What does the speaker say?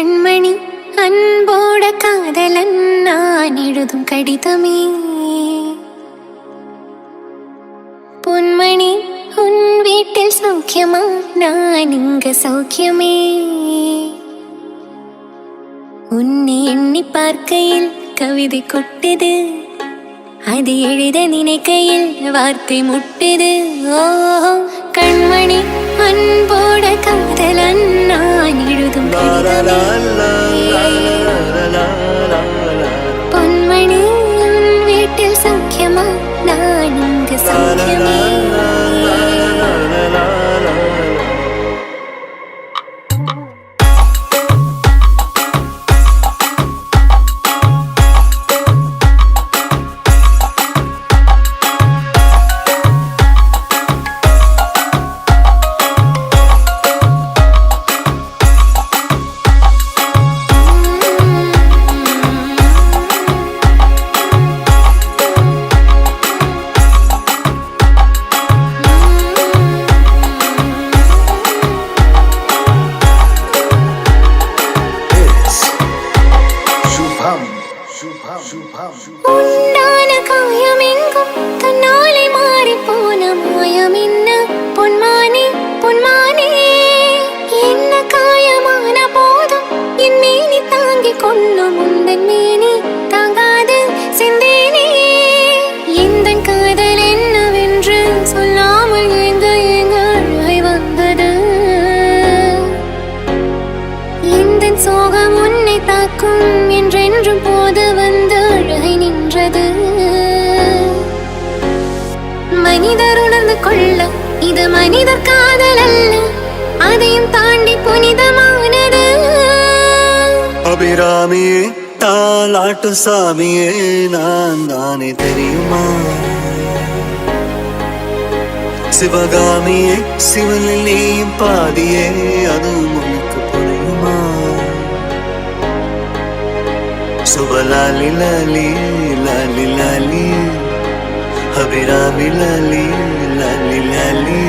கண்மணி அன்போட காதலன் நான் எழுதும் கடிதமே. பொன்மணி உன் வீட்டில் சௌக்கியமா, நான் இங்க சௌக்கியமே. உன்னை எண்ணி பார்க்கையில் கவிதை கொட்டுது, அது எழுத நினைக்கையில் வார்த்தை முட்டுது. ஓ கண்மணி அன்போட காதலன் நான் எழுதும் பொன்மணி வீட்டில் சௌக்கியமா, நான் இங்கு சௌக்கியமே. உண்டான காயமெங்கும் தன்னாலே மாறி போன மாயம் என்ன பொன்மானே பொன்மானே. என்ன காயமான போதும் என் மேனி தாங்கிக் கொள்ளும் உந்தன் மேனி தாங்காது செந்தேனே. எந்த காதல் என்னவென்று சொல்லாமல் எங்க எங்க அழகை வந்தது. எந்த சோகம் உன்னை தாக்கும் என்றென்றும் போது வந்து அழகை நின்றது. மனிதர் உணர்ந்து கொள்ள இது மனிதர் காதல் அல்ல, அதையும் தாண்டி புனிதமானது. அபிராமியே தாலாட்டு சாமியே நான் தானே தெரியுமா. சிவகாமியே சிவனில் நீயும் பாதியே, அதுவும் உனக்கு புரியுமா. சுபலாலி லாலி லாலி லாலி, அபிராமி லாலி லாலி லாலி.